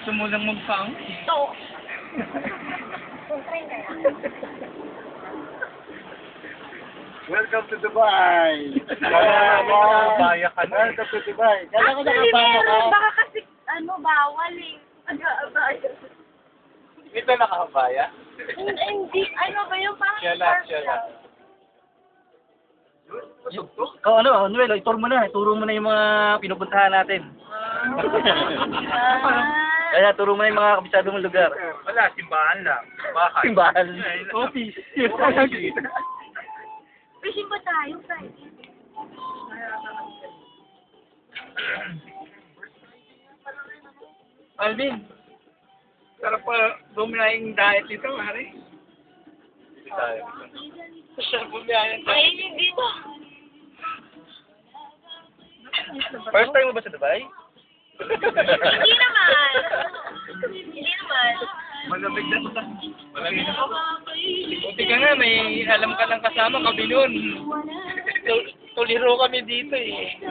Gusto mo lang magpang? Ito. Kung try na yan. Welcome to Dubai! Nakabaya ka na. Welcome to Dubai! Kala ko nakabaya ka. Baka kasi, bawal eh. Nag-aabaya. Ito nakabaya? Hindi, ano ba yung parang Siya lang, siya lang. Noel, ituro mo na. Ituro mo na yung mga pinupuntahan natin. Kaya turo mo na yung mga kabisado mong lugar. Wala, simbahan lang. Bakit? Simbahan. Office. Fishing ba tayo, Friday? Alvin, sarap pa bumiyahin diet nito, Mari. Sarap bumiyahin diet. Ayun yung dito. First time mo ba sa Dubai? Hindi naman. Hindi naman. Malamig na ito. Malamig na ito. Buti ka nga, may alam ka lang kasama kami nun. Tuliro kami dito eh.